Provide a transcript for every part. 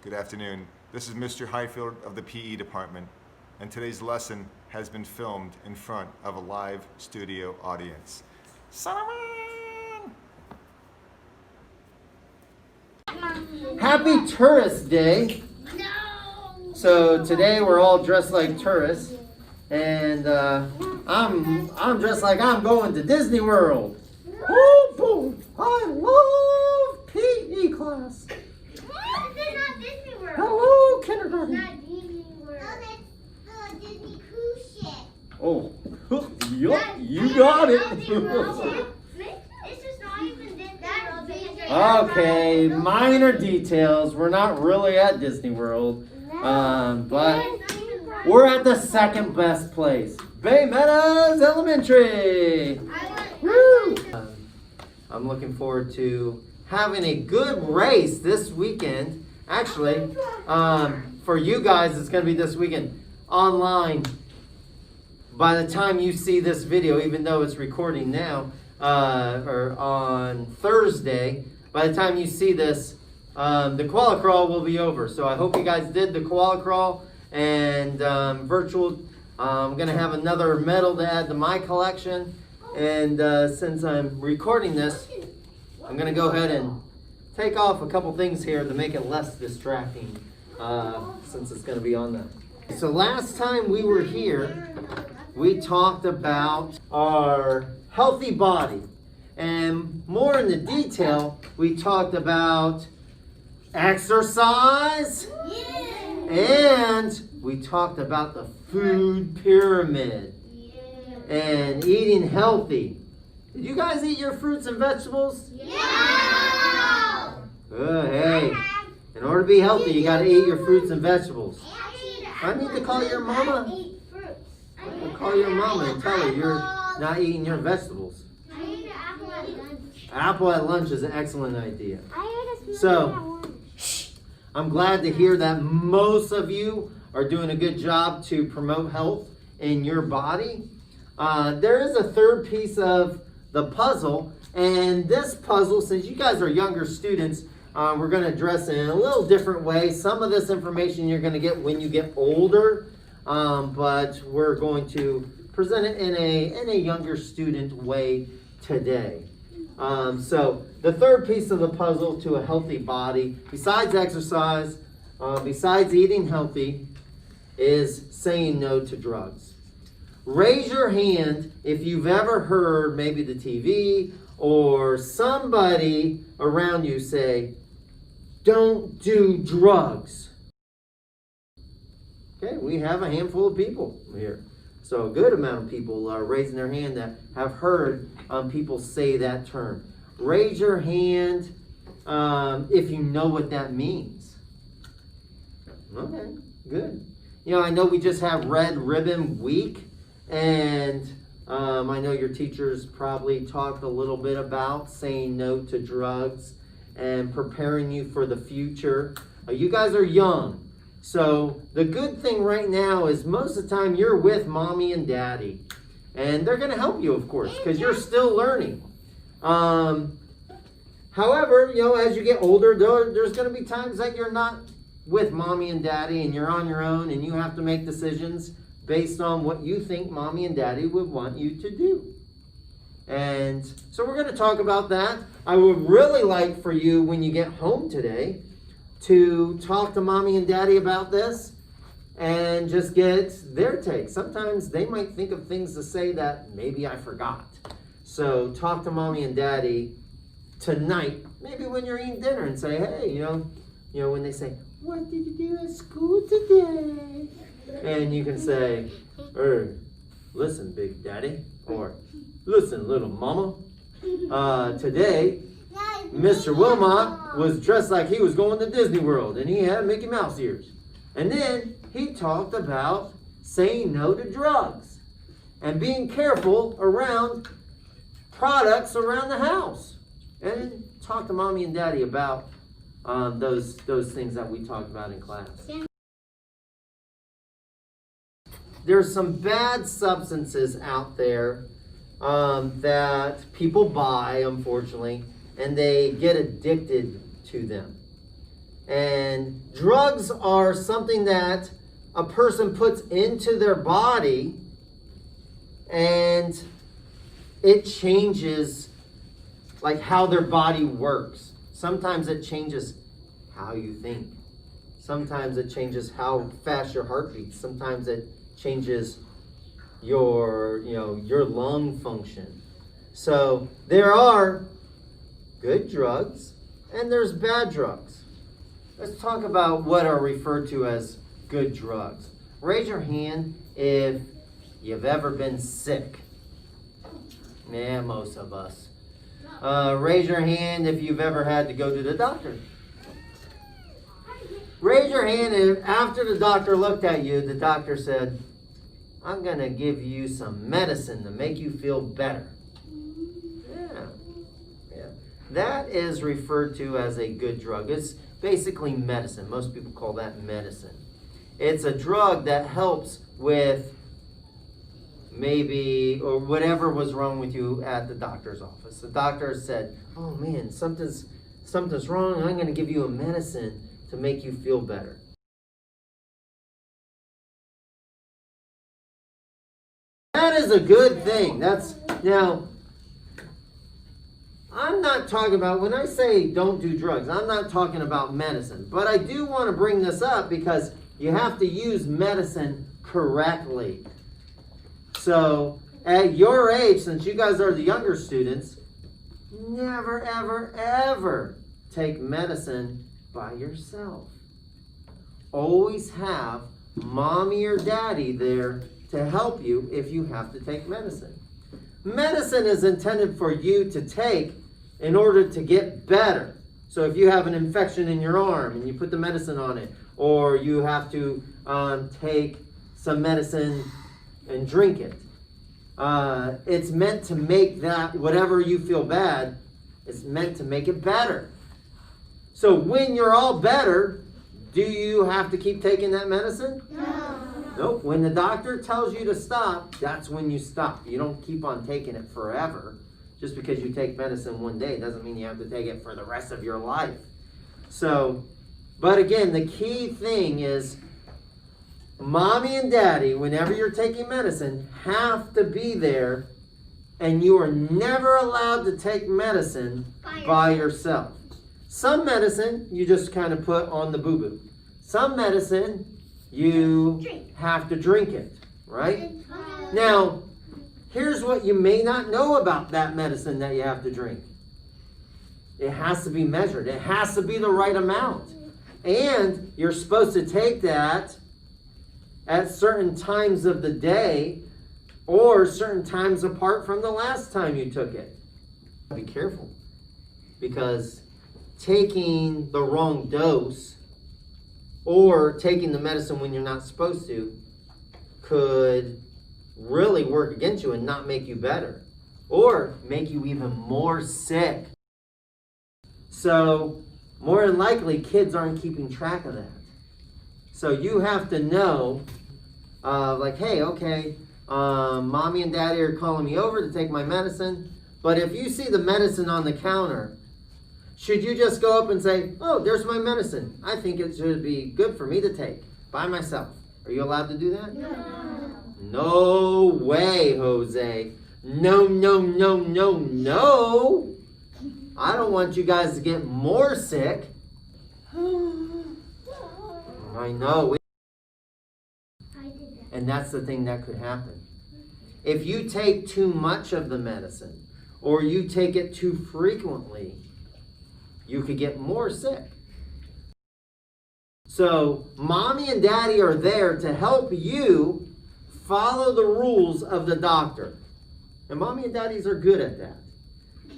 Good afternoon. This is Mr. Highfield of the PE department, and today's lesson has been filmed in front of a live studio audience. Solomon! Happy Tourist Day. No. So today we're all dressed like tourists, and I'm dressed like I'm going to Disney World. Oh, boom! I love PE class. This is not Disney World. Hello, It's kindergarten. not Disney World. No, that's Disney cruise ship. Oh, yup, you got it. This is not even Disney World. Okay, minor details. We're not really at Disney World, but we're at the second best place, Bay Meadows Elementary. Woo! I'm looking forward to having a good race this weekend. Actually, for you guys, it's going to be this weekend online. By the time you see this video, even though it's recording now, or on Thursday, by the time you see this, the koala crawl will be over. So I hope you guys did the koala crawl and virtual. I'm going to have another medal to add to my collection. And since I'm recording this, I'm going to go ahead and take off a couple things here to make it less distracting since it's going to be on the... So last time we were here, we talked about our healthy body. And more in the detail, we talked about exercise. And we talked about the food pyramid and eating healthy. Did you guys eat your fruits and vegetables? Yeah. Hey, in order to be healthy, you got to eat your fruits and vegetables. I need to call your mama. I'll call your mama and tell her you're not eating your vegetables. I ate an apple at lunch. Apple at lunch is an excellent idea. I ate a So- smoothie at lunch. I'm glad to hear that most of you are doing a good job to promote health in your body. There is a third piece of the puzzle, and this puzzle, since you guys are younger students, we're going to address it in a little different way. Some of this information you're going to get when you get older, but we're going to present it in a younger student way today. So the third piece of the puzzle to a healthy body, besides exercise, besides eating healthy, is saying no to drugs. Raise your hand if you've ever heard maybe the TV or somebody around you say, "Don't do drugs." Okay, we have a handful of people here. So a good amount of people are raising their hand that have heard people say that term. Raise your hand if you know what that means. Okay, good. You know, I know we just have Red Ribbon Week, and I know your teachers probably talked a little bit about saying no to drugs and preparing you for the future. You guys are young. So the good thing right now is most of the time you're with mommy and daddy. And they're going to help you, of course, because you're still learning. However, you know, as you get older, there's going to be times that you're not with mommy and daddy and you're on your own and you have to make decisions based on what you think mommy and daddy would want you to do. And so we're going to talk about that. I would really like for you, when you get home today, to talk to mommy and daddy about this and just get their take. Sometimes they might think of things to say that maybe I forgot. So talk to mommy and daddy tonight, maybe when you're eating dinner, and say, hey, you know, when they say, "What did you do at school today?" And you can say, "Listen, big daddy," or "Listen, little mama, today Mr. Wilmot was dressed like he was going to Disney World and he had Mickey Mouse ears." And then he talked about saying no to drugs and being careful around products around the house. And talk to mommy and daddy about those things that we talked about in class. There's some bad substances out there that people buy, unfortunately, and they get addicted to them. And drugs are something that a person puts into their body, and it changes like how their body works. Sometimes it changes how you think. Sometimes it changes how fast your heart beats. Sometimes it changes your lung function. So there are good drugs and there's bad drugs. Let's talk about what are referred to as good drugs. Raise your hand if you've ever been sick. Yeah, most of us. Raise your hand if you've ever had to go to the doctor. Raise your hand if after the doctor looked at you, the doctor said, I'm going to give you some medicine to make you feel better. Yeah. That is referred to as a good drug. It's basically medicine. Most people call that medicine. It's a drug that helps with maybe or whatever was wrong with you at the doctor's office. The doctor said, oh man, something's wrong. I'm going to give you a medicine to make you feel better. That is a good thing. Now, I'm not talking about, when I say don't do drugs, I'm not talking about medicine. But I do want to bring this up because you have to use medicine correctly. So, at your age, since you guys are the younger students, never, ever, ever take medicine by yourself. Always have mommy or daddy there to help you if you have to take medicine. Medicine is intended for you to take in order to get better. So if you have an infection in your arm and you put the medicine on it, or you have to take some medicine and drink it, it's meant to make that, whatever you feel bad, it's meant to make it better. So when you're all better, do you have to keep taking that medicine? No. Nope. When the doctor tells you to stop, that's when you stop. You don't keep on taking it forever. Just because you take medicine one day doesn't mean you have to take it for the rest of your life. So, but again, the key thing is mommy and daddy, whenever you're taking medicine, have to be there, and you are never allowed to take medicine by yourself. Some medicine you just kind of put on the boo-boo. Some medicine you have to drink it, right? Now, here's what you may not know about that medicine that you have to drink. It has to be measured. It has to be the right amount. And you're supposed to take that at certain times of the day or certain times apart from the last time you took it. Be careful, because taking the wrong dose or taking the medicine when you're not supposed to could really work against you and not make you better, or make you even more sick. So more than likely kids aren't keeping track of that. So you have to know, like, hey, okay, mommy and daddy are calling me over to take my medicine, but if you see the medicine on the counter, should you just go up and say, oh, there's my medicine. I think it should be good for me to take by myself. Are you allowed to do that? No. No way, Jose. No, no, no, no, no. I don't want you guys to get more sick. I know. And that's the thing that could happen. If you take too much of the medicine, or you take it too frequently, you could get more sick. So, mommy and daddy are there to help you follow the rules of the doctor. And mommy and daddies are good at that.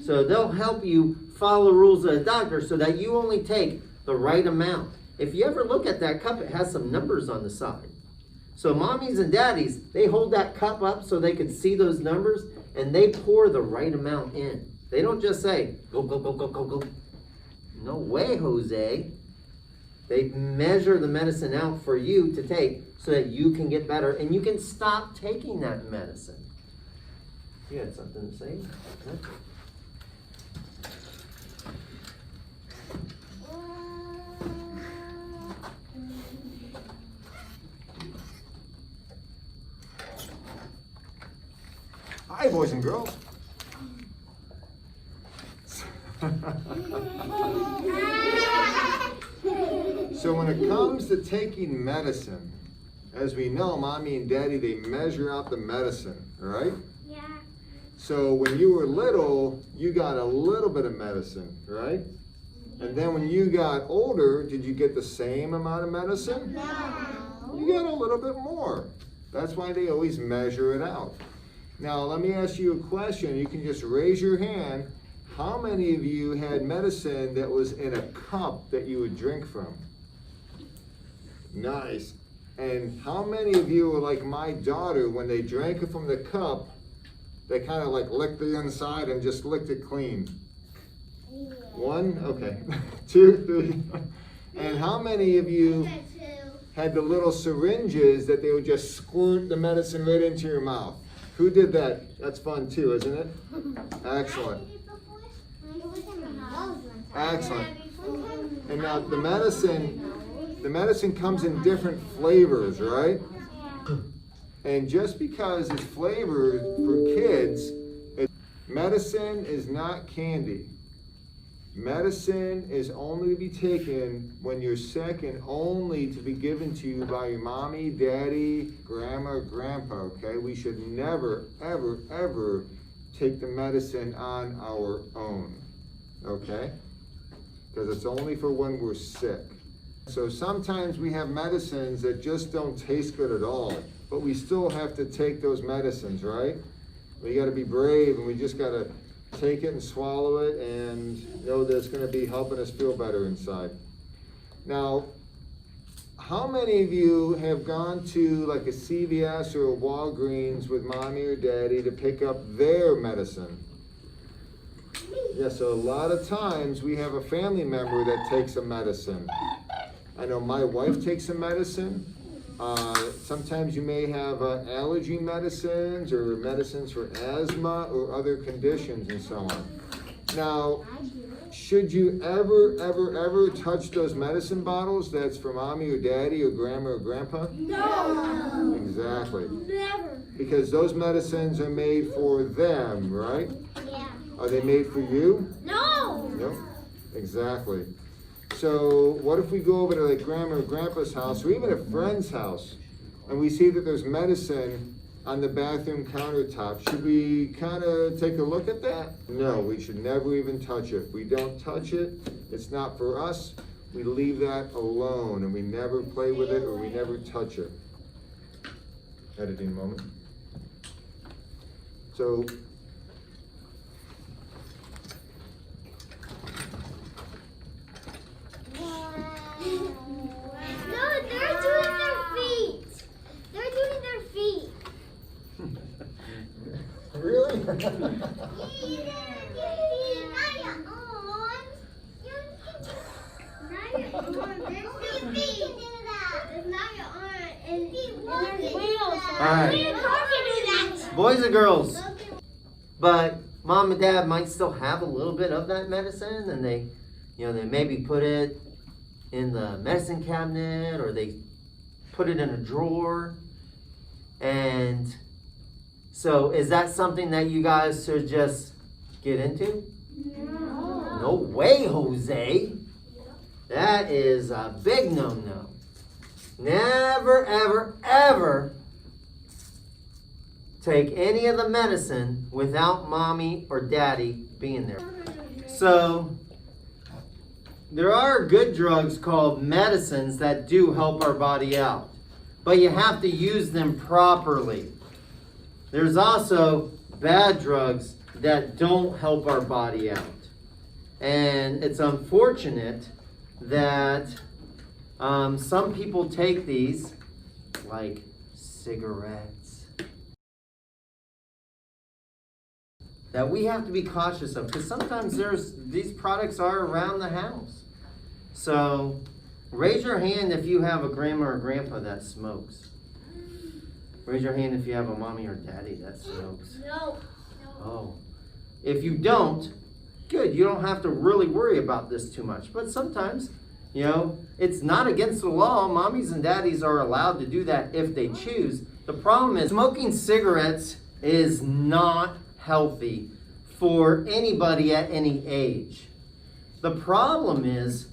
So they'll help you follow the rules of the doctor so that you only take the right amount. If you ever look at that cup, it has some numbers on the side. So mommies and daddies, they hold that cup up so they can see those numbers, and they pour the right amount in. They don't just say, go, go, go, go, go, go. No way, Jose. They measure the medicine out for you to take so that you can get better and you can stop taking that medicine. You had something to say? boys and girls. So when it comes to taking medicine, as we know, mommy and daddy, they measure out the medicine, right? Yeah. So when you were little, you got a little bit of medicine, right? And then when you got older, did you get the same amount of medicine? No. You got a little bit more. That's why they always measure it out. Now, let me ask you a question. You can just raise your hand. How many of you had medicine that was in a cup that you would drink from? Nice. And how many of you were like my daughter, when they drank it from the cup, they kind of like licked the inside and just licked it clean? One? Okay. Two, three. And how many of you had the little syringes that they would just squirt the medicine right into your mouth? Who did that? That's fun too, isn't it? Excellent. Excellent. And now the medicine comes in different flavors, right? And just because it's flavored for kids, medicine is not candy. Medicine is only to be taken when you're sick and only to be given to you by your mommy, daddy, grandma, or grandpa, okay? We should never, ever, ever take the medicine on our own, okay? Because it's only for when we're sick. So sometimes we have medicines that just don't taste good at all, but we still have to take those medicines, right? We got to be brave, and we just got to take it and swallow it and know that it's going to be helping us feel better inside. Now, how many of you have gone to like a CVS or a Walgreens with mommy or daddy to pick up their medicine? Yeah, so a lot of times we have a family member that takes a medicine. I know my wife takes some medicine. Sometimes you may have allergy medicines or medicines for asthma or other conditions and so on. Now, should you ever touch those medicine bottles that's for mommy or daddy or grandma or grandpa? No. Exactly. Never. Because those medicines are made for them, right? Yeah. Are they made for you? No. Nope. Exactly. So what if we go over to like grandma or grandpa's house or even a friend's house and we see that there's medicine on the bathroom countertop? Should we kind of take a look at that? No, we should never even touch it. We don't touch it. It's not for us. We leave that alone and we never play with it or we never touch it. Editing moment. So No, they're doing their feet. They're doing their feet. really? Not your arms. Not your arms. There's feet. You can do that. It's not your arm. And there's wheels. All right. You can do that. Boys and girls. But mom and dad might still have a little bit of that medicine, and they maybe put it in the medicine cabinet or they put it in a drawer. And so is that something that you guys should just get into? No. No way, Jose. That is a big no-no. Never, ever, ever take any of the medicine without mommy or daddy being there. So there are good drugs called medicines that do help our body out, but you have to use them properly. There's also bad drugs that don't help our body out. And it's unfortunate that some people take these, like cigarettes, that we have to be cautious of, because sometimes these products are around the house. So raise your hand if you have a grandma or grandpa that smokes. Raise your hand if you have a mommy or daddy that smokes. No. Oh. If you don't, good. You don't have to really worry about this too much. But sometimes, it's not against the law. Mommies and daddies are allowed to do that if they choose. The problem is smoking cigarettes is not healthy for anybody at any age. The problem is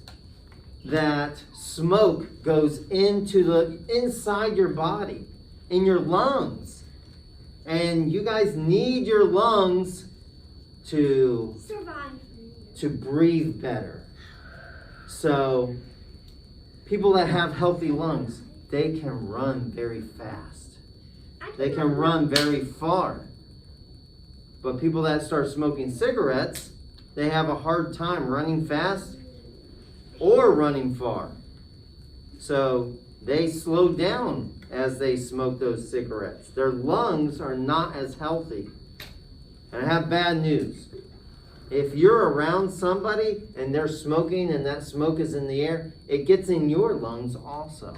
that smoke goes into the inside your body, in your lungs. And you guys need your lungs to breathe better. So people that have healthy lungs, they can run very fast. They can run very far. But people that start smoking cigarettes, they have a hard time running fast or running far. So they slow down as they smoke those cigarettes. Their lungs are not as healthy. And I have bad news. If you're around somebody and they're smoking and that smoke is in the air, it gets in your lungs also.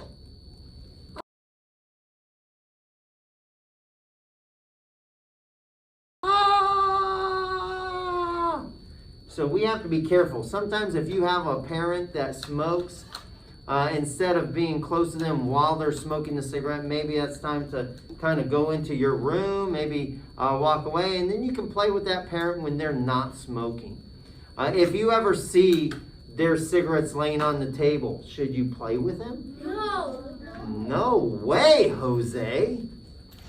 So we have to be careful. Sometimes if you have a parent that smokes, instead of being close to them while they're smoking the cigarette, maybe it's time to kind of go into your room, maybe walk away, and then you can play with that parent when they're not smoking. If you ever see their cigarettes laying on the table, should you play with them? No. No way, Jose.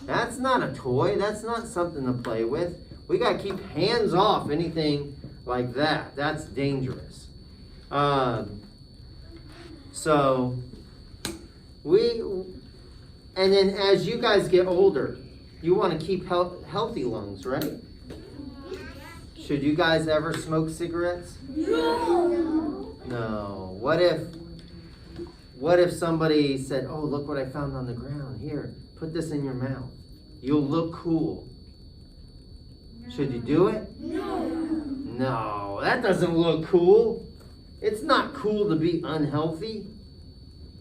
That's not a toy. That's not something to play with. We got to keep hands off anything like that. That's dangerous. So and then as you guys get older, you want to keep healthy lungs, right? Should you guys ever smoke cigarettes? No. No. What if somebody said, "Oh, look what I found on the ground. Here, put this in your mouth. You'll look cool." Should you do it? No. No, that doesn't look cool. It's not cool to be unhealthy.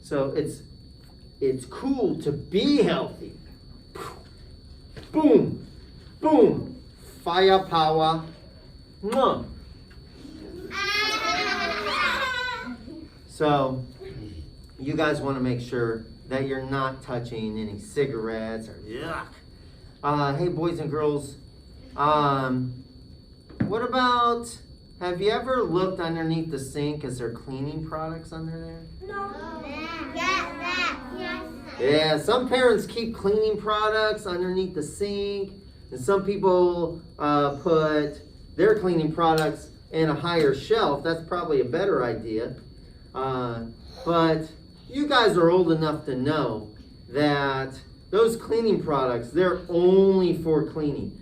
So it's cool to be healthy. Boom, boom, firepower. No. So you guys want to make sure that you're not touching any cigarettes or yuck. Hey, boys and girls. What about, have you ever looked underneath the sink? Is there cleaning products under there? No. Yes. Yeah, some parents keep cleaning products underneath the sink, and some people put their cleaning products in a higher shelf. That's probably a better idea. But you guys are old enough to know that those cleaning products, they're only for cleaning.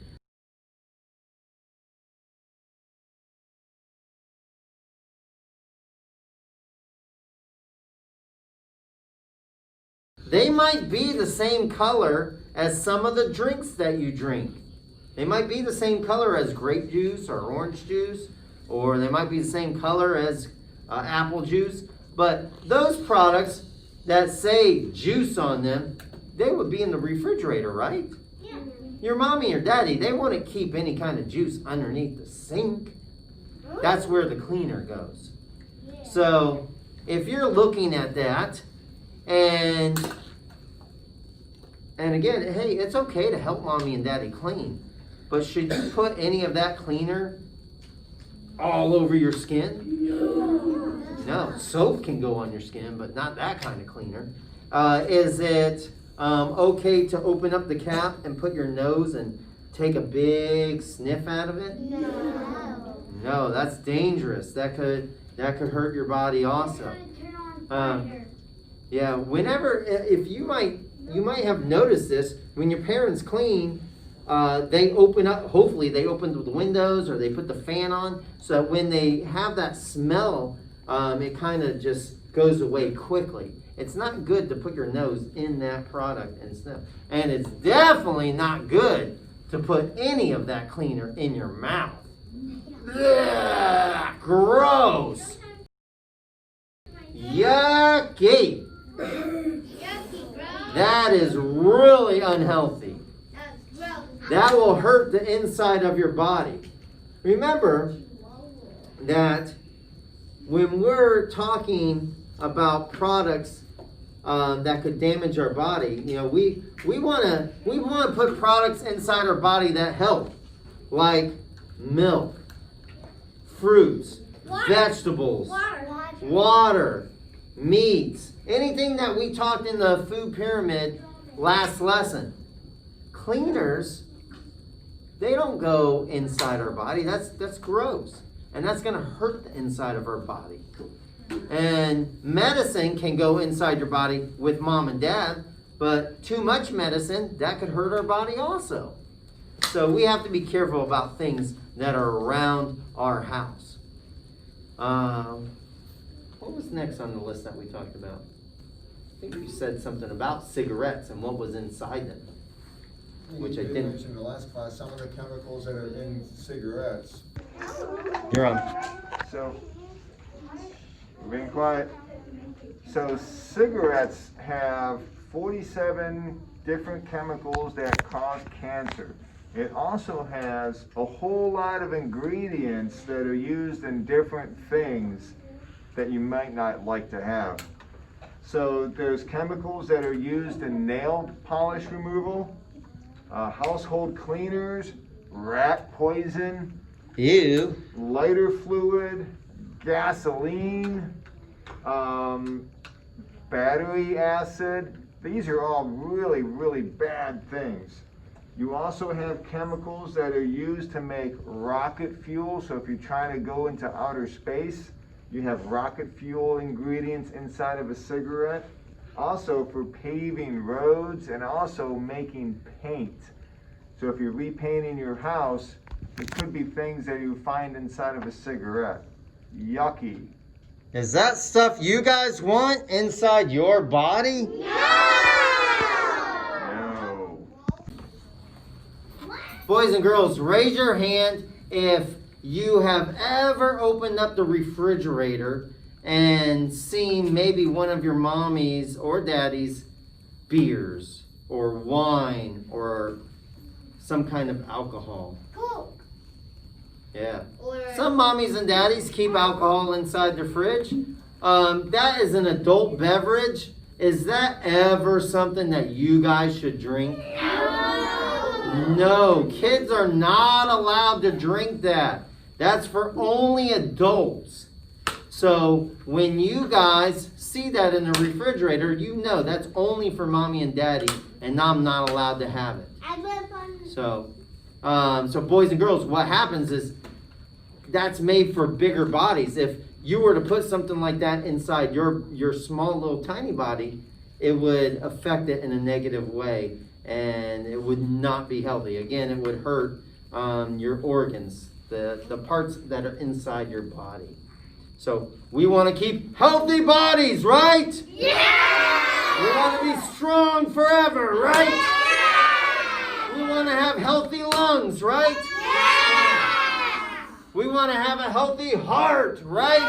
They might be the same color as some of the drinks that you drink. They might be the same color as grape juice or orange juice, or they might be the same color as apple juice. But those products that say juice on them, they would be in the refrigerator, right? Yeah. Your mommy or daddy, they wouldn't keep any kind of juice underneath the sink. That's where the cleaner goes. So if you're looking at that, and again, hey, it's okay to help mommy and daddy clean, but should you put any of that cleaner all over your skin? No, soap can go on your skin, but not that kind of cleaner. Is it okay to open up the cap and put your nose and take a big sniff out of it? No, that's dangerous. That could hurt your body also. Yeah, if you might have noticed this, when your parents clean, they open up, hopefully they open the windows or they put the fan on, so that when they have that smell, it kind of just goes away quickly. It's not good to put your nose in that product and sniff. And it's definitely not good to put any of that cleaner in your mouth. Ugh, gross. Yucky. That is really unhealthy. That will hurt the inside of your body. Remember that when we're talking about products that could damage our body. You know, we wanna put products inside our body that help, like milk, fruits, vegetables, water, meats, anything that we talked in the food pyramid last lesson. Cleaners, they don't go inside our body. That's gross. And that's going to hurt the inside of our body. And medicine can go inside your body with mom and dad, but too much medicine, that could hurt our body also. So we have to be careful about things that are around our house. What was next on the list that we talked about? I think you said something about cigarettes and what was inside them. Which I didn't. mention in the last class some of the chemicals that are in cigarettes. You're on. So, we're being quiet. So, cigarettes have 47 different chemicals that cause cancer. It also has a whole lot of ingredients that are used in different things that you might not like to have. So, there's chemicals that are used in nail polish removal. Household cleaners, rat poison, Ew. lighter fluid, gasoline, battery acid. These are all really, really bad things. You also have chemicals that are used to make rocket fuel. So if you're trying to go into outer space, you have rocket fuel ingredients inside of a cigarette. Also for paving roads and also making paint. So if you're repainting your house, it could be things that you find inside of a cigarette. Yucky. Is that stuff you guys want inside your body? No. Boys and girls, raise your hand if you have ever opened up the refrigerator and seen maybe one of your mommies or daddies beers or wine or some kind of alcohol. Coke. Yeah. Or Some mommies and daddies keep alcohol inside their fridge. That is an adult beverage. Is that ever something that you guys should drink? No, kids are not allowed to drink that. That's for only adults. So when you guys see that in the refrigerator, you know that's only for mommy and daddy, and I'm not allowed to have it. I live on. So boys and girls, what happens is that's made for bigger bodies. If you were to put something like that inside your small little tiny body, it would affect it in a negative way, and it would not be healthy. Again, it would hurt your organs, the parts that are inside your body. So we want to keep healthy bodies, right? Yeah! We want to be strong forever, right? Yeah! We want to have healthy lungs, right? Yeah! We want to have a healthy heart, right?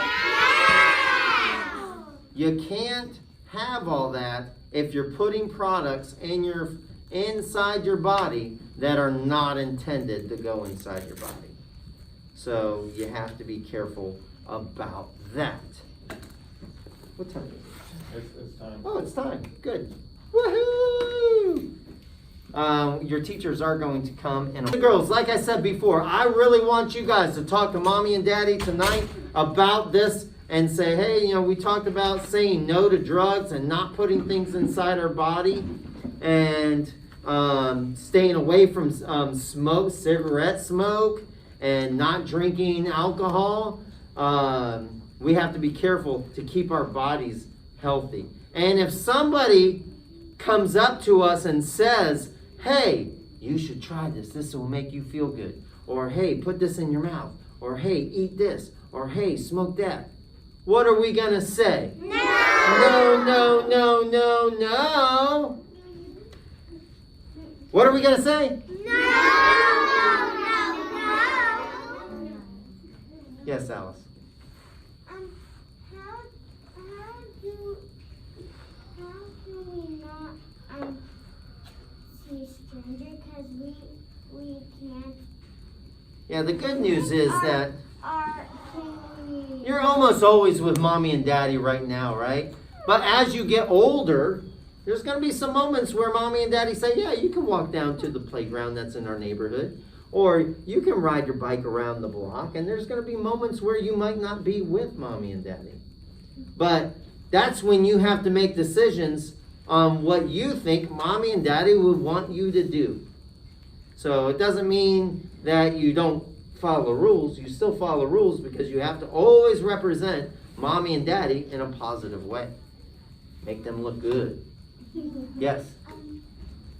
Yeah! You can't have all that if you're putting products inside your body that are not intended to go inside your body. So you have to be careful about that. What time is it? It's time. Oh, it's time. Good. Woohoo! Your teachers are going to come and girls, like I said before, I really want you guys to talk to mommy and daddy tonight about this and say, hey, we talked about saying no to drugs and not putting things inside our body and staying away from cigarette smoke and not drinking alcohol. We have to be careful to keep our bodies healthy. And if somebody comes up to us and says, hey, you should try this. This will make you feel good. Or, hey, put this in your mouth. Or, hey, eat this. Or, hey, smoke that. What are we going to say? No! No, no, no, no, no. What are we going to say? No! Yes, Alice. How do we not see stranger? Because we can't. Yeah, the good news is that Can we? you're almost always with mommy and daddy right now, right? But as you get older, there's going to be some moments where mommy and daddy say, yeah, you can walk down to the playground that's in our neighborhood. Or you can ride your bike around the block. And there's going to be moments where you might not be with mommy and daddy. But that's when you have to make decisions on what you think mommy and daddy would want you to do. So it doesn't mean that you don't follow rules. You still follow rules because you have to always represent mommy and daddy in a positive way. Make them look good. Yes?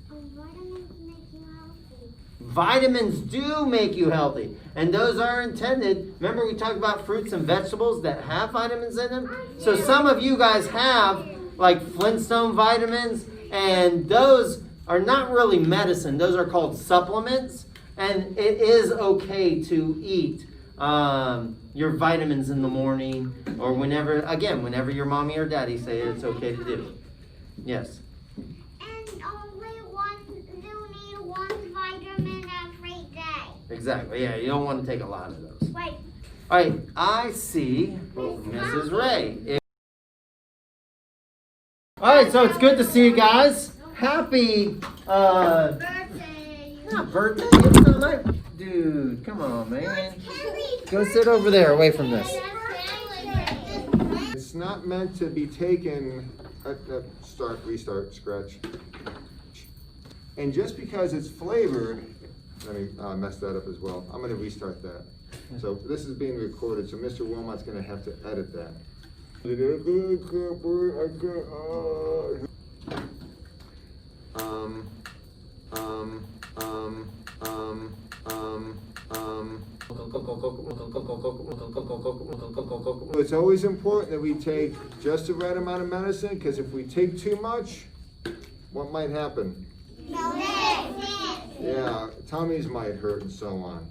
Vitamins make you healthy. Vitamins do make you healthy. And those are intended. Remember we talked about fruits and vegetables that have vitamins in them? So some of you guys have like Flintstone vitamins, and those are not really medicine. Those are called supplements. And it is okay to eat your vitamins in the morning or whenever your mommy or daddy say it's okay to do. Yes. And you need one vitamin every day. Exactly. Yeah, you don't want to take a lot of those. Wait. All right, I see Mrs. Ray. All right, so it's good to see you guys. Happy, Birthday. not birthday. It's not my dude. Come on, man. Go sit over there, away from this. It's not meant to be taken, restart, scratch. And just because it's flavored, let me mess that up as well. I'm gonna restart that. So this is being recorded, so Mr. Wilmot's gonna have to edit that. It's always important that we take just the right amount of medicine, because if we take too much, what might happen? Yeah, tummies might hurt and so on.